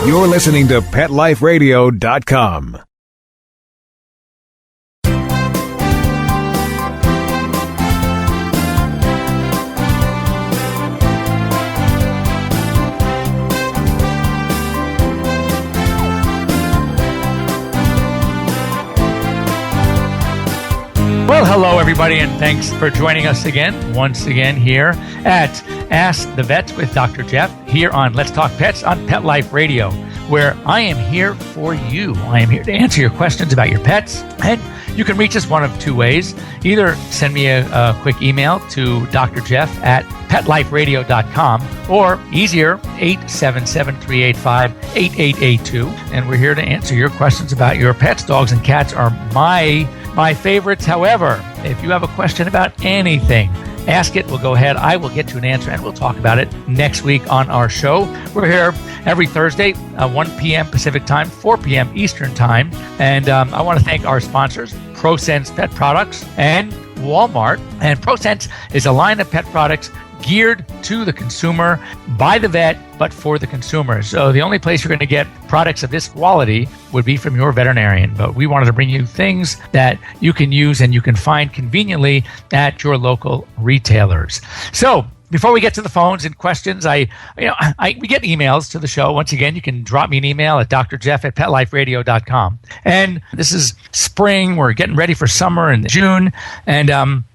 You're listening to PetLifeRadio.com. Well, hello, everybody, and thanks for joining us once again here at Ask the Vets with Dr. Jeff here on Let's Talk Pets on Pet Life Radio, where I am here for you. I am here to answer your questions about your pets, and you can reach us one of two ways. Either send me a quick email to drjeff@petliferadio.com, or easier, 877-385-8882, and we're here to answer your questions about your pets. Dogs and cats are my favorites. However, if you have a question about anything, ask it. We'll go ahead. I will get you an answer, and we'll talk about it next week on our show. We're here every Thursday, 1 p.m. Pacific Time, 4 p.m. Eastern Time. And I want to thank our sponsors, ProSense Pet Products and Walmart. And ProSense is a line of pet products geared to the consumer, by the vet, but for the consumer. So the only place you're going to get products of this quality would be from your veterinarian. But we wanted to bring you things that you can use and you can find conveniently at your local retailers. So before we get to the phones and questions, we get emails to the show. Once again, you can drop me an email at drjeff@petliferadio.com. And this is spring. We're getting ready for summer in June. And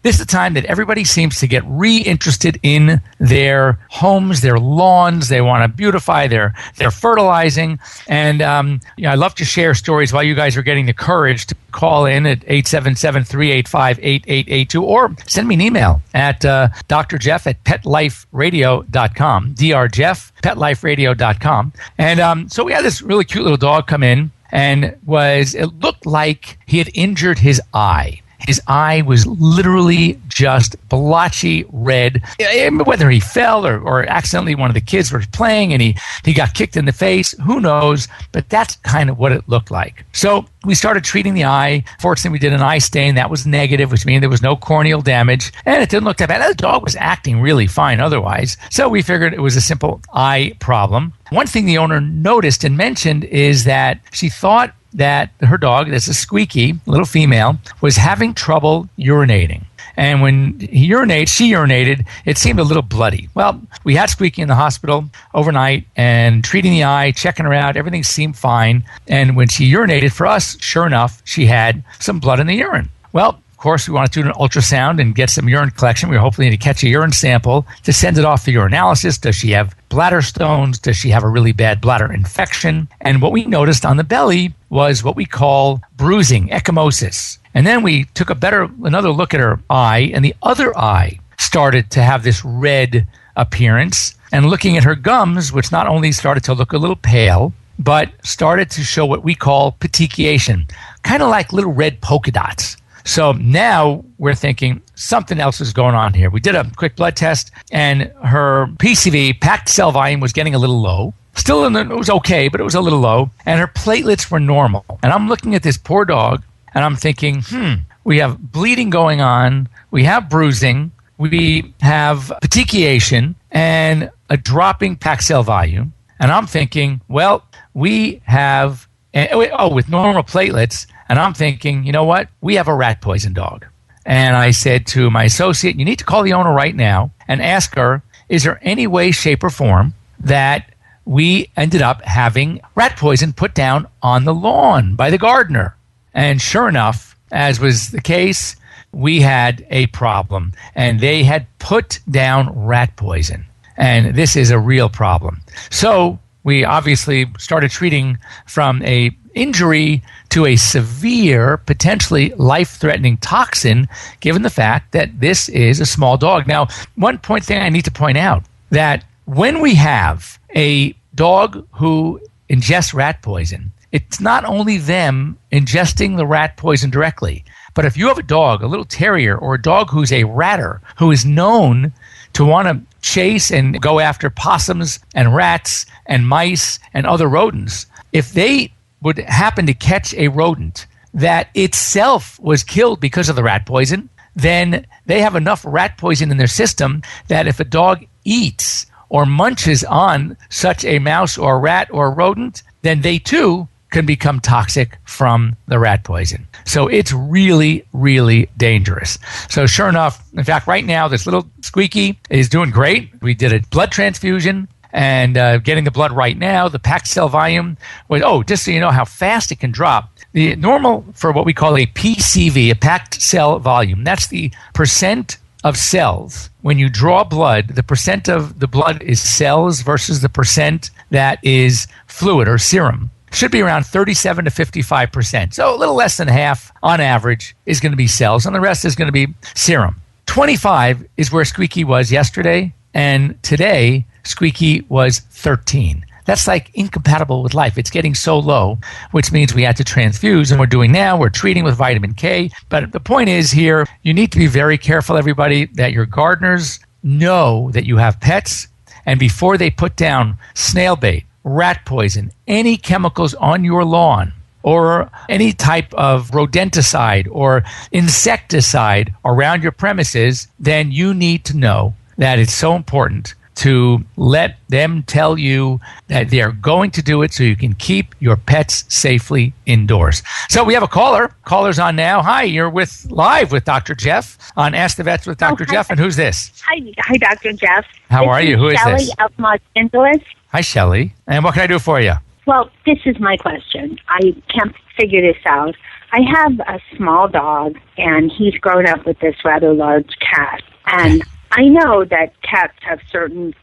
this is the time that everybody seems to get reinterested in their homes, their lawns. They want to beautify their fertilizing. And I love to share stories while you guys are getting the courage to call in at 877-385-8882 or send me an email at drjeff@petliferadio.com, drjeff@petliferadio.com. And so we had this really cute little dog come in, and it looked like he had injured his eye. His eye was literally just blotchy red. Whether he fell or accidentally one of the kids was playing and he got kicked in the face, who knows? But that's kind of what it looked like. So we started treating the eye. Fortunately, we did an eye stain. That was negative, which means there was no corneal damage. And it didn't look that bad. The dog was acting really fine otherwise. So we figured it was a simple eye problem. One thing the owner noticed and mentioned is that she thought that her dog, that's a Squeaky, little female, was having trouble urinating. And when she urinated, it seemed a little bloody. Well, we had Squeaky in the hospital overnight and treating the eye, checking her out. Everything seemed fine. And when she urinated for us, sure enough, she had some blood in the urine. Well, of course, we wanted to do an ultrasound and get some urine collection. We were hoping to catch a urine sample to send it off for urinalysis. Does she have bladder stones? Does she have a really bad bladder infection? And what we noticed on the belly was what we call bruising, ecchymosis. And then we took another look at her eye, and the other eye started to have this red appearance. And looking at her gums, which not only started to look a little pale, but started to show what we call petechiation, kind of like little red polka dots. So now we're thinking something else is going on here. We did a quick blood test, and her PCV, packed cell volume, was getting a little low. It was okay, but it was a little low. And her platelets were normal. And I'm looking at this poor dog, and I'm thinking, we have bleeding going on. We have bruising. We have petechiation and a dropping packed cell volume. And I'm thinking, well, we have, with normal platelets. And I'm thinking, you know what? We have a rat poison dog. And I said to my associate, you need to call the owner right now and ask her, is there any way, shape, or form that we ended up having rat poison put down on the lawn by the gardener? And sure enough, as was the case, we had a problem. And they had put down rat poison. And this is a real problem. So we obviously started treating from a injury to a severe, potentially life-threatening toxin, given the fact that this is a small dog. Now, one thing I need to point out, that when we have a dog who ingests rat poison, it's not only them ingesting the rat poison directly, but if you have a dog, a little terrier, or a dog who's a ratter, who is known to want to chase and go after possums and rats and mice and other rodents, if they would happen to catch a rodent that itself was killed because of the rat poison, then they have enough rat poison in their system that if a dog eats or munches on such a mouse or rat or rodent, then they too can become toxic from the rat poison. So it's really, really dangerous. So sure enough, in fact, right now, this little Squeaky is doing great. We did a blood transfusion and getting the blood right now. The packed cell volume was, just so you know how fast it can drop. The normal for what we call a PCV, a packed cell volume, that's the percent of cells. When you draw blood, the percent of the blood is cells versus the percent that is fluid or serum. Should be around 37 to 55%. So a little less than half on average is going to be cells, and the rest is going to be serum. 25 is where Squeaky was yesterday, and today Squeaky was 13. That's like incompatible with life. It's getting so low, which means we had to transfuse, and we're treating with vitamin K. But the point is here, you need to be very careful, everybody, that your gardeners know that you have pets, and before they put down snail bait, rat poison, any chemicals on your lawn, or any type of rodenticide or insecticide around your premises, then you need to know that it's so important to let them tell you that they are going to do it so you can keep your pets safely indoors. So we have a caller. Caller's on now. Hi, you're live with Dr. Jeff on Ask the Vets with Dr. Jeff. And who's this? Hi, Dr. Jeff. How are you? Who is Shelley this? Shelley of Los Angeles. Hi, Shelley. And what can I do for you? Well, this is my question. I can't figure this out. I have a small dog, and he's grown up with this rather large cat. And I know that cats have certain,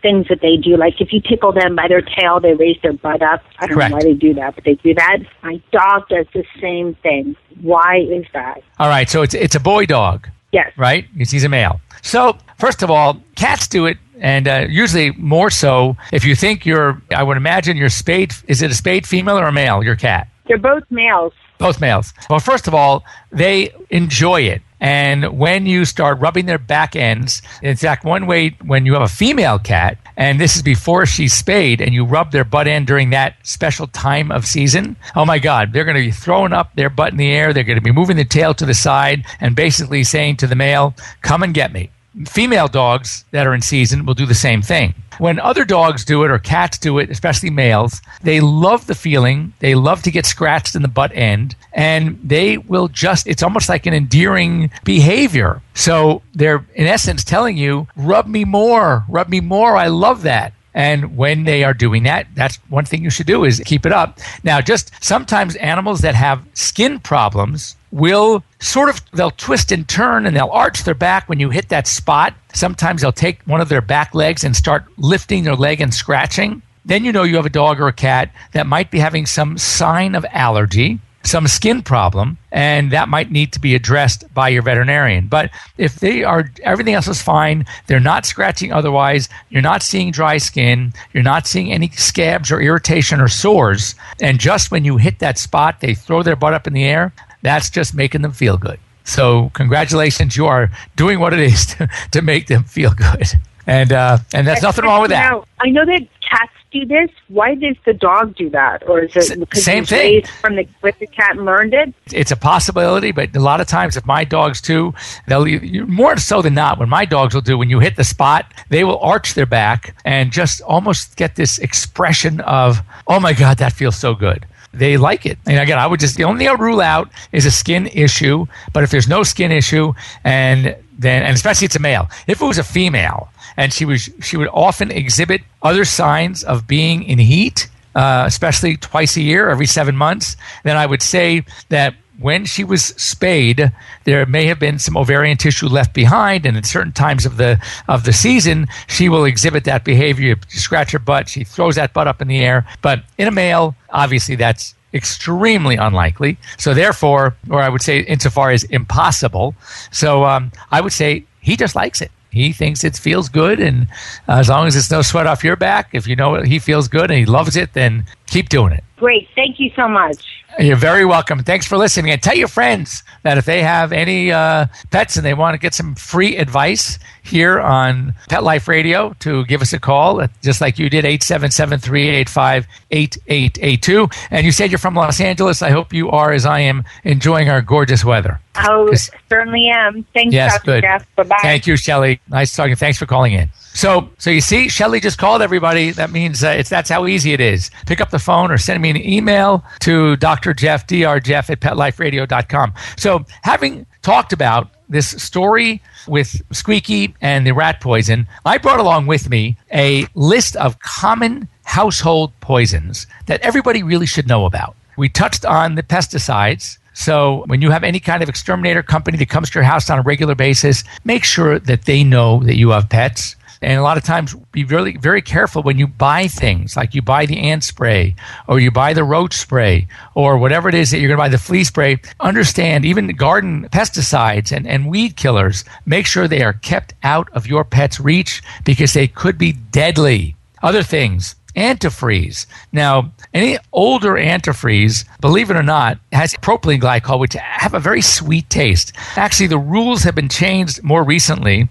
things that they do. Like if you tickle them by their tail, they raise their butt up. I don't know why they do that, but they do that. My dog does the same thing. Why is that? All right, so it's a boy dog. Yes. Right? Because he's a male. So, first of all, cats do it, and usually more so if you think I would imagine your spayed, is it a spayed female or a male, your cat? They're both males. Both males. Well, first of all, they enjoy it. And when you start rubbing their back ends, in fact, one way when you have a female cat, and this is before she's spayed, and you rub their butt end during that special time of season, oh my God, they're going to be throwing up their butt in the air. They're going to be moving the tail to the side and basically saying to the male, come and get me. Female dogs that are in season will do the same thing. When other dogs do it or cats do it, especially males, they love the feeling. They love to get scratched in the butt end, and they will it's almost like an endearing behavior. So they're, in essence, telling you, rub me more, I love that. And when they are doing that, that's one thing you should do is keep it up. Now, just sometimes animals that have skin problems will they'll twist and turn and they'll arch their back when you hit that spot. Sometimes they'll take one of their back legs and start lifting their leg and scratching. Then you know you have a dog or a cat that might be having some sign of allergy, some skin problem, and that might need to be addressed by your veterinarian. But if everything else is fine, they're not scratching otherwise, you're not seeing dry skin, you're not seeing any scabs or irritation or sores, and just when you hit that spot, they throw their butt up in the air, that's just making them feel good. So congratulations, you are doing what it is to make them feel good. And there's nothing wrong with that. Now, I know that cats do this. Why does the dog do that? Or is it because same he was thing raised with the cat and learned it? It's a possibility, but a lot of times if my dogs too, more so than not, when my dogs will do, when you hit the spot, they will arch their back and just almost get this expression of, oh my God, that feels so good. They like it. And again, the only thing I would rule out is a skin issue. But if there's no skin issue, and especially it's a male, if it was a female and she would often exhibit other signs of being in heat, especially twice a year, every 7 months, then I would say that when she was spayed, there may have been some ovarian tissue left behind, and at certain times of the season, she will exhibit that behavior. You scratch her butt, she throws that butt up in the air. But in a male, obviously that's extremely unlikely. So therefore, or I would say insofar as impossible. So I would say he just likes it. He thinks it feels good, and as long as it's no sweat off your back, if you know he feels good and he loves it, then keep doing it. Great. Thank you so much. You're very welcome. Thanks for listening. And tell your friends that if they have any pets and they want to get some free advice here on Pet Life Radio, to give us a call, just like you did, 877-385-8882. And you said you're from Los Angeles. I hope you are, as I am, enjoying our gorgeous weather. Oh, certainly am. Thanks, yes, Dr. good. Jeff. Bye-bye. Thank you, Shelley. Nice talking. Thanks for calling in. So you see, Shelley just called everybody. That means that's how easy it is. Pick up the phone or send me an email to Dr. Jeff, drjeff at PetLifeRadio.com. So having talked about this story with Squeaky and the rat poison, I brought along with me a list of common household poisons that everybody really should know about. We touched on the pesticides. So when you have any kind of exterminator company that comes to your house on a regular basis, make sure that they know that you have pets. And a lot of times, be really very careful when you buy things, like you buy the ant spray or you buy the roach spray or whatever it is that you're going to buy, the flea spray. Understand, even the garden pesticides and weed killers, make sure they are kept out of your pet's reach because they could be deadly. Other things, antifreeze. Now, any older antifreeze, believe it or not, has propylene glycol, which have a very sweet taste. Actually, the rules have been changed more recently.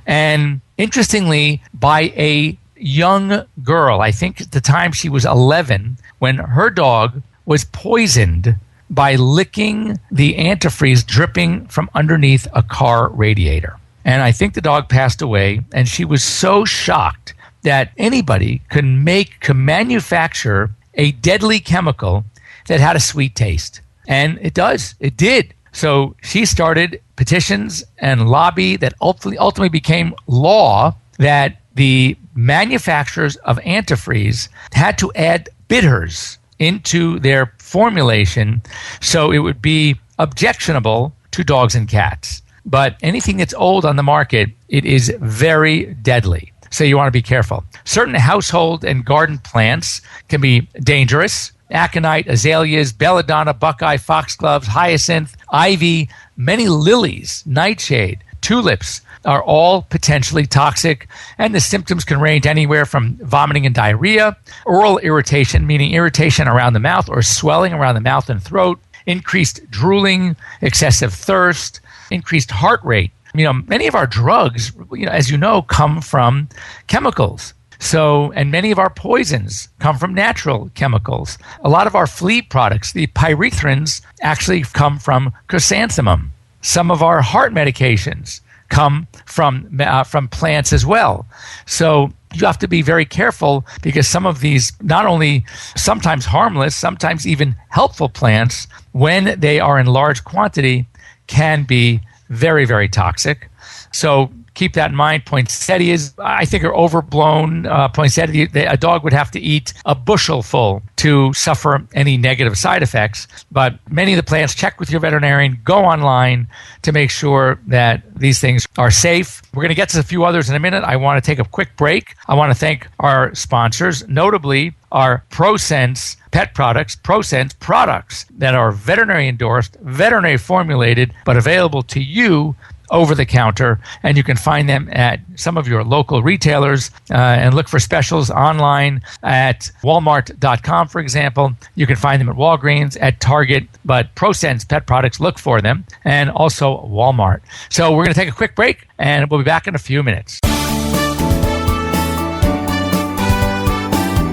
And interestingly, by a young girl, I think at the time she was 11, when her dog was poisoned by licking the antifreeze dripping from underneath a car radiator. And I think the dog passed away, and she was so shocked that anybody can manufacture a deadly chemical that had a sweet taste. And it does. It did. So she started petitions and lobby that ultimately became law that the manufacturers of antifreeze had to add bitters into their formulation so it would be objectionable to dogs and cats. But anything that's old on the market, it is very deadly. So you want to be careful. Certain household and garden plants can be dangerous. Aconite, azaleas, belladonna, buckeye, foxgloves, hyacinth, ivy, many lilies, nightshade, tulips are all potentially toxic, and the symptoms can range anywhere from vomiting and diarrhea, oral irritation, meaning irritation around the mouth or swelling around the mouth and throat, increased drooling, excessive thirst, increased heart rate. Many of our drugs, as you know, come from chemicals. So, and many of our poisons come from natural chemicals. A lot of our flea products, the pyrethrins, actually come from chrysanthemum. Some of our heart medications come from plants as well. So you have to be very careful because some of these, not only sometimes harmless, sometimes even helpful plants, when they are in large quantity, can be very, very toxic. So keep that in mind. Poinsettias, I think, are overblown. Poinsettia, a dog would have to eat a bushel full to suffer any negative side effects. But many of the plants, check with your veterinarian, go online to make sure that these things are safe. We're going to get to a few others in a minute. I want to take a quick break. I want to thank our sponsors, notably our ProSense pet products, ProSense products that are veterinary endorsed, veterinary formulated, but available to you over the counter, and you can find them at some of your local retailers and look for specials online at Walmart.com, for example. You can find them at Walgreens, at Target, but ProSense pet products, look for them, and also Walmart. So we're going to take a quick break, and we'll be back in a few minutes.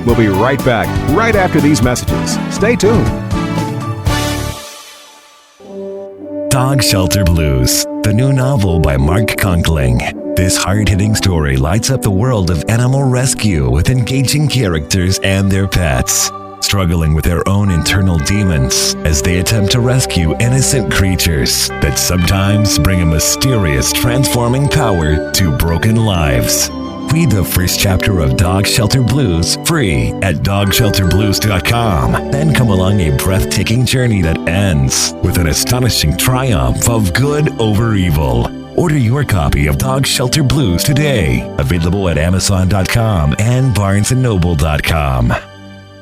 We'll be right back, right after these messages. Stay tuned. Dog Shelter Blues, the new novel by Mark Conkling. This hard-hitting story lights up the world of animal rescue with engaging characters and their pets, struggling with their own internal demons as they attempt to rescue innocent creatures that sometimes bring a mysterious transforming power to broken lives. Read the first chapter of Dog Shelter Blues free at dogshelterblues.com. Then come along a breathtaking journey that ends with an astonishing triumph of good over evil. Order your copy of Dog Shelter Blues today. Available at Amazon.com and BarnesandNoble.com.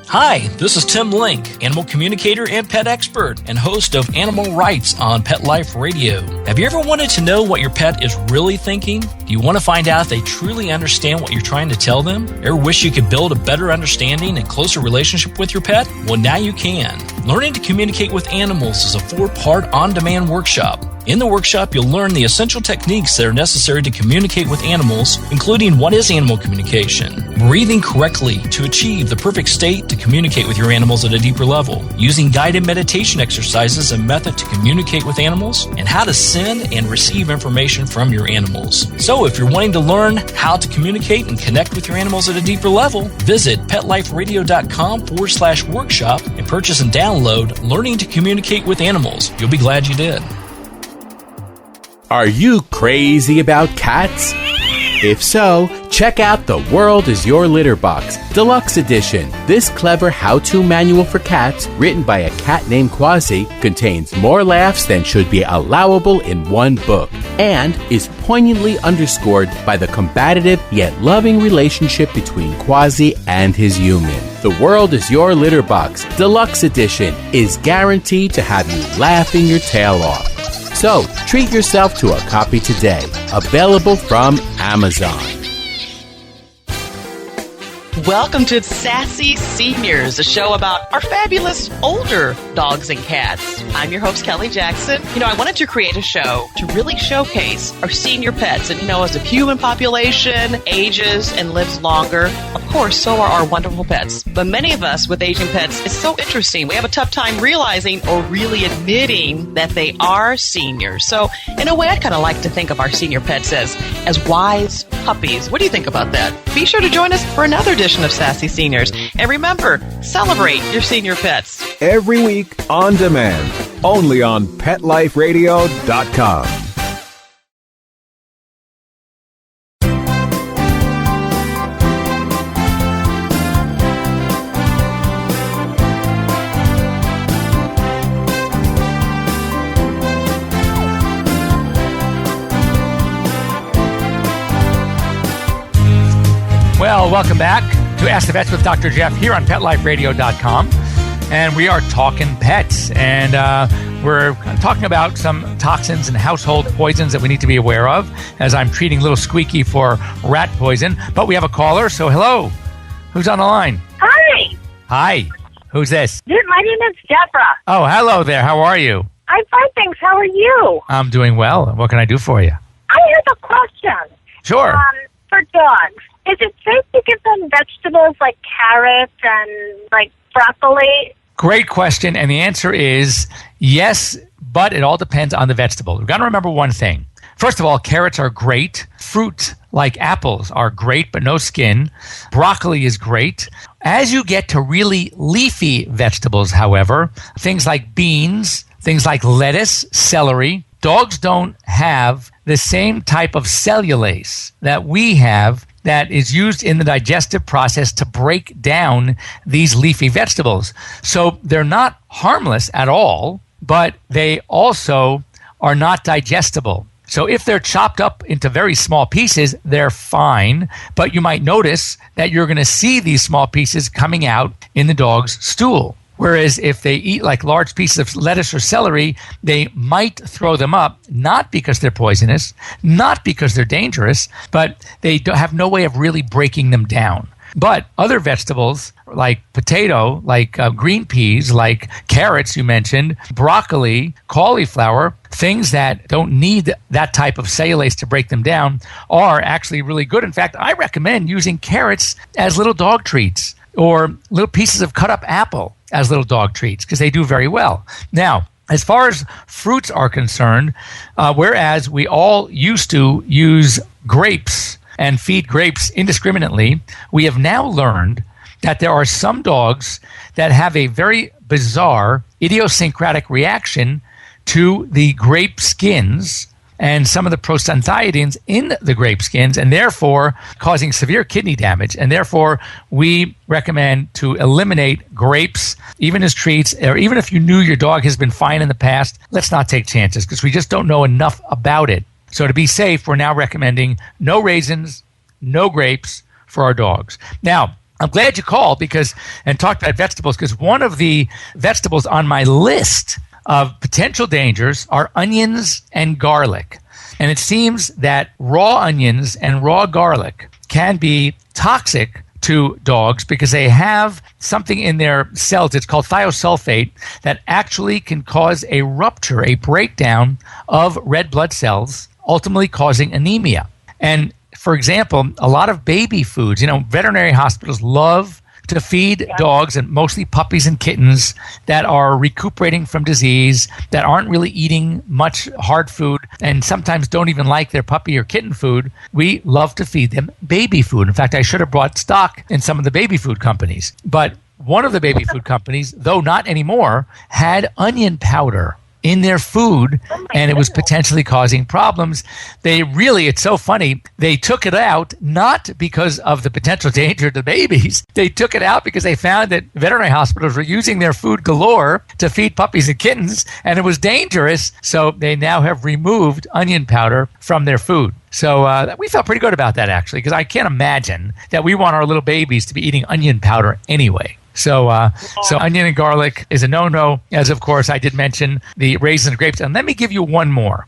Hi, this is Tim Link, animal communicator and pet expert and host of Animal Rights on Pet Life Radio. Have you ever wanted to know what your pet is really thinking? Do you want to find out if they truly understand what you're trying to tell them? Ever wish you could build a better understanding and closer relationship with your pet? Well, now you can. Learning to communicate with animals is a 4-part on-demand workshop. In the workshop, you'll learn the essential techniques that are necessary to communicate with animals, including what is animal communication, breathing correctly to achieve the perfect state to communicate with your animals at a deeper level, using guided meditation exercises and method to communicate with animals, and how to send and receive information from your animals. So if you're wanting to learn how to communicate and connect with your animals at a deeper level, visit PetLifeRadio.com/workshop and purchase and download Learning to Communicate with Animals. You'll be glad you did. Are you crazy about cats? If so, check out The World is Your Litter Box, Deluxe Edition. This clever how-to manual for cats, written by a cat named Quasi, contains more laughs than should be allowable in one book, and is poignantly underscored by the combative yet loving relationship between Quasi and his human. The World is Your Litter Box, Deluxe Edition, is guaranteed to have you laughing your tail off. So, treat yourself to a copy today. Available from Amazon. Welcome to Sassy Seniors, a show about our fabulous older dogs and cats. I'm your host, Kelly Jackson. I wanted to create a show to really showcase our senior pets. And, as the human population ages and lives longer, of course, so are our wonderful pets. But many of us with aging pets, it's so interesting. We have a tough time realizing or really admitting that they are seniors. So, in a way, I kind of like to think of our senior pets as wise puppies. What do you think about that? Be sure to join us for another edition of Sassy Seniors. And remember, celebrate your senior pets. Every week on demand, only on PetLifeRadio.com. Well, welcome back to Ask the Vets with Dr. Jeff here on PetLifeRadio.com. And we are talking pets. And we're talking about some toxins and household poisons that we need to be aware of, as I'm treating little Squeaky for rat poison. But we have a caller, so hello. Who's on the line? Hi. Hi. Who's this? My name is Deborah. Oh, hello there. How are you? I'm fine, thanks. How are you? I'm doing well. What can I do for you? I have a question. Sure. For dogs. Is it safe to give them vegetables like carrots and like broccoli? Great question. And the answer is yes, but it all depends on the vegetable. We've got to remember one thing. First of all, carrots are great. Fruit like apples are great, but no skin. Broccoli is great. As you get to really leafy vegetables, however, things like beans, things like lettuce, celery, dogs don't have the same type of cellulase that we have that is used in the digestive process to break down these leafy vegetables. So they're not harmless at all, but they also are not digestible. So if they're chopped up into very small pieces, they're fine, but you might notice that you're going to see these small pieces coming out in the dog's stool. Whereas if they eat like large pieces of lettuce or celery, they might throw them up, not because they're poisonous, not because they're dangerous, but they have no way of really breaking them down. But other vegetables like potato, like green peas, like carrots you mentioned, broccoli, cauliflower, things that don't need that type of cellulase to break them down are actually really good. In fact, I recommend using carrots as little dog treats or little pieces of cut up apple as little dog treats because they do very well. Now, as far as fruits are concerned, whereas we all used to use grapes and feed grapes indiscriminately, we have now learned that there are some dogs that have a very bizarre idiosyncratic reaction to the grape skins and some of the prostaglandins in the grape skins, and therefore causing severe kidney damage. And therefore, we recommend to eliminate grapes, even as treats, or even if you knew your dog has been fine in the past, let's not take chances because we just don't know enough about it. So to be safe, we're now recommending no raisins, no grapes for our dogs. Now, I'm glad you called and talked about vegetables because one of the vegetables on my list of potential dangers are onions and garlic. And it seems that raw onions and raw garlic can be toxic to dogs because they have something in their cells. It's called thiosulfate that actually can cause a rupture, a breakdown of red blood cells, ultimately causing anemia. And for example, a lot of baby foods, veterinary hospitals love to feed dogs, and mostly puppies and kittens that are recuperating from disease, that aren't really eating much hard food, and sometimes don't even like their puppy or kitten food. We love to feed them baby food. In fact, I should have brought stock in some of the baby food companies. But one of the baby food companies, though not anymore, had onion powder in their food, and it was potentially causing problems. It's so funny, they took it out not because of the potential danger to babies. They took it out because they found that veterinary hospitals were using their food galore to feed puppies and kittens, and it was dangerous. So they now have removed onion powder from their food. So we felt pretty good about that, actually, because I can't imagine that we want our little babies to be eating onion powder anyway. So onion and garlic is a no-no, as of course I did mention the raisins and grapes. And let me give you one more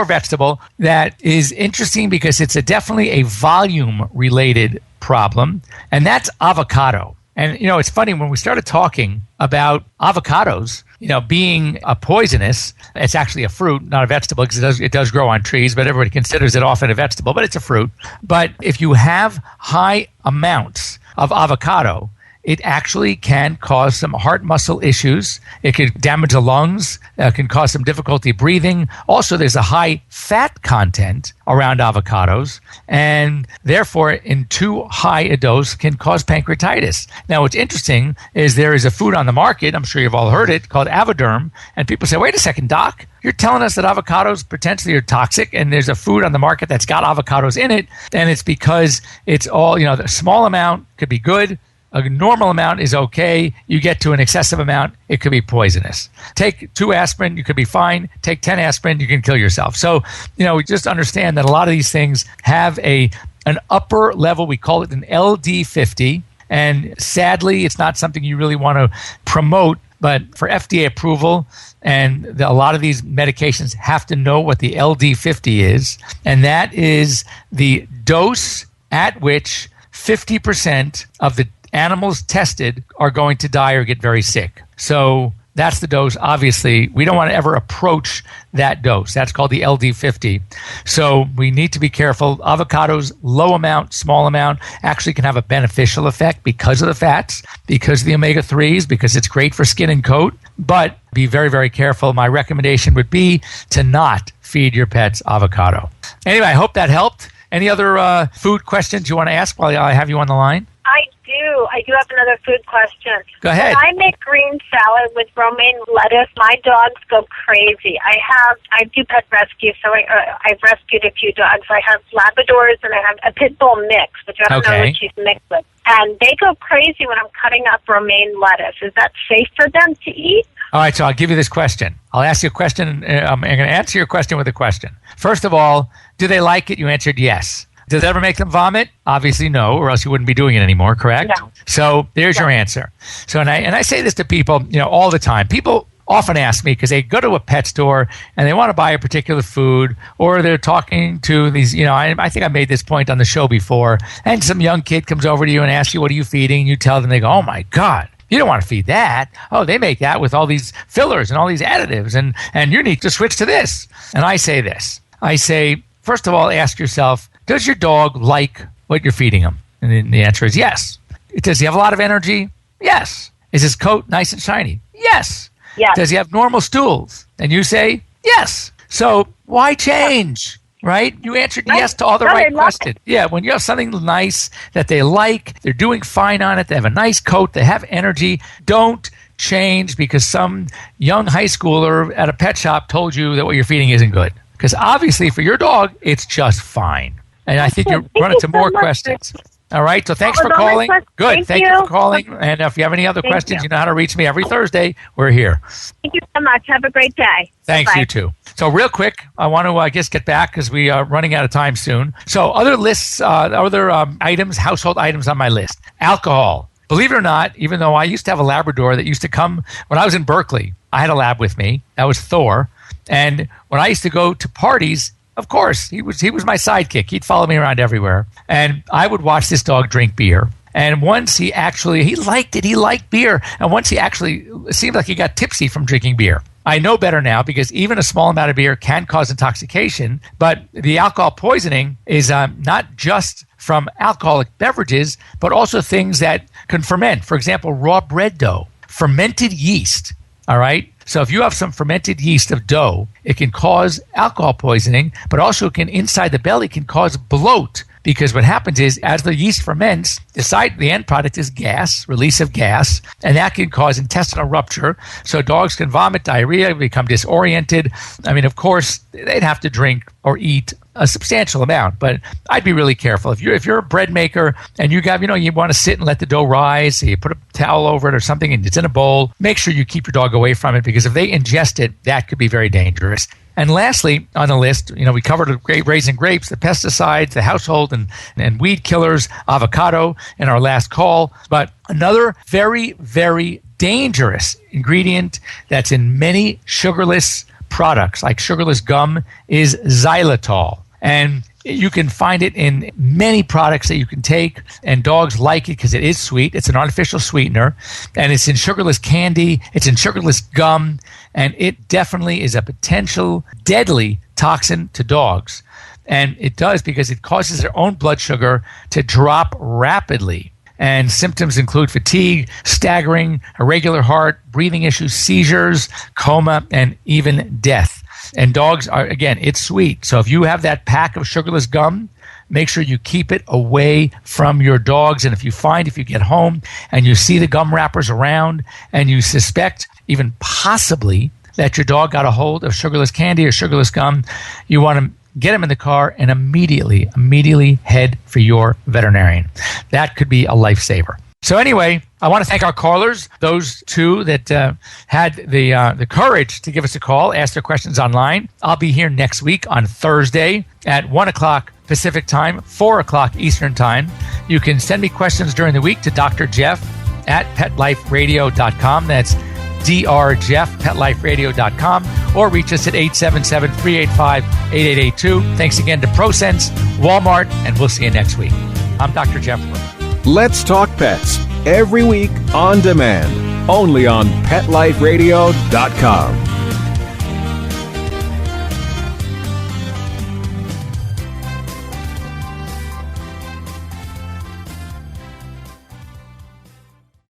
vegetable that is interesting because it's definitely a volume-related problem, and that's avocado. And, it's funny, when we started talking about avocados, being poisonous, it's actually a fruit, not a vegetable, because it does grow on trees, but everybody considers it often a vegetable, but it's a fruit. But if you have high amounts of avocado, it actually can cause some heart muscle issues. It could damage the lungs, can cause some difficulty breathing. Also, there's a high fat content around avocados, and therefore, in too high a dose can cause pancreatitis. Now, what's interesting is there is a food on the market, I'm sure you've all heard it, called Avoderm, and people say, wait a second, doc, you're telling us that avocados potentially are toxic, and there's a food on the market that's got avocados in it, and it's because it's all, the small amount could be good, a normal amount is okay. You get to an excessive amount, it could be poisonous. Take 2 aspirin, you could be fine. Take 10 aspirin, you can kill yourself. So, we just understand that a lot of these things have an upper level. We call it an LD50. And sadly, it's not something you really want to promote. But for FDA approval, and a lot of these medications have to know what the LD50 is. And that is the dose at which 50% of the animals tested are going to die or get very sick. So that's the dose. Obviously, we don't want to ever approach that dose. That's called the LD50. So we need to be careful. Avocados, low amount, small amount, actually can have a beneficial effect because of the fats, because of the omega-3s, because it's great for skin and coat. But be very, very careful. My recommendation would be to not feed your pets avocado. Anyway, I hope that helped. Any other food questions you want to ask while I have you on the line? I do have another food question. Go ahead. When I make green salad with romaine lettuce, my dogs go crazy. I do pet rescue, so I've rescued a few dogs. I have Labradors and I have a pit bull mix, which I don't know what she's mixed with. And they go crazy when I'm cutting up romaine lettuce. Is that safe for them to eat? All right, so I'll give you this question. I'll ask you a question. I'm going to answer your question with a question. First of all, do they like it? You answered yes. Does it ever make them vomit? Obviously no, or else you wouldn't be doing it anymore, correct? No. So there's your answer. So and I say this to people, all the time. People often ask me because they go to a pet store and they want to buy a particular food, or they're talking to these, I think I made this point on the show before, and some young kid comes over to you and asks you, what are you feeding? And you tell them, they go, oh my God, you don't want to feed that. Oh, they make that with all these fillers and all these additives, and you need to switch to this. And I say this. I say, first of all, ask yourself, does your dog like what you're feeding him? And then the answer is yes. Does he have a lot of energy? Yes. Is his coat nice and shiny? Yes. Yes. Does he have normal stools? And you say yes. So why change? Right? You answered yes to all the right questions. Yeah, when you have something nice that they like, they're doing fine on it, they have a nice coat, they have energy, don't change because some young high schooler at a pet shop told you that what you're feeding isn't good. Because obviously for your dog, it's just fine. And I think you're running to more questions. All right. So thanks for calling. Good. Thank you for calling. And if you have any other questions, you know how to reach me every Thursday. We're here. Thank you so much. Have a great day. Thanks. Bye. You too. So real quick, I want to get back because we are running out of time soon. So other lists, other items, household items on my list. Alcohol. Believe it or not, even though I used to have a Labrador that used to come when I was in Berkeley, I had a lab with me. That was Thor. And when I used to go to parties, of course, he was my sidekick. He'd follow me around everywhere. And I would watch this dog drink beer. And once he liked it. He liked beer. And once it seemed like he got tipsy from drinking beer. I know better now because even a small amount of beer can cause intoxication, but the alcohol poisoning is not just from alcoholic beverages, but also things that can ferment. For example, raw bread dough, fermented yeast, all right? So if you have some fermented yeast of dough, it can cause alcohol poisoning, but also inside the belly can cause bloat. Because what happens is, as the yeast ferments, the end product is gas, release of gas, and that can cause intestinal rupture. So dogs can vomit, diarrhea, become disoriented. I mean, of course, they'd have to drink or eat a substantial amount, but I'd be really careful. If you're a bread maker and you want to sit and let the dough rise, so you put a towel over it or something and it's in a bowl, make sure you keep your dog away from it, because if they ingest it, that could be very dangerous. And lastly, on the list, we covered raising grapes, the pesticides, the household and weed killers, avocado in our last call. But another very, very dangerous ingredient that's in many sugarless products, like sugarless gum, is xylitol. And you can find it in many products that you can take, and dogs like it because it is sweet. It's an artificial sweetener, and it's in sugarless candy. It's in sugarless gum, and it definitely is a potential deadly toxin to dogs. And it does because it causes their own blood sugar to drop rapidly. And symptoms include fatigue, staggering, irregular heart, breathing issues, seizures, coma, and even death. And dogs it's sweet. So if you have that pack of sugarless gum, make sure you keep it away from your dogs. And if you get home and you see the gum wrappers around and you suspect even possibly that your dog got a hold of sugarless candy or sugarless gum, you want to get him in the car and immediately head for your veterinarian. That could be a lifesaver. So anyway, I want to thank our callers, those two that had the courage to give us a call, ask their questions online. I'll be here next week on Thursday at 1 o'clock Pacific time, 4 o'clock Eastern time. You can send me questions during the week to Dr. Jeff at PetLifeRadio.com. That's drjeff, PetLifeRadio.com, or reach us at 877-385-8882. Thanks again to ProSense, Walmart, and we'll see you next week. I'm Dr. Jeff. Let's Talk Pets, every week on demand, only on PetLifeRadio.com.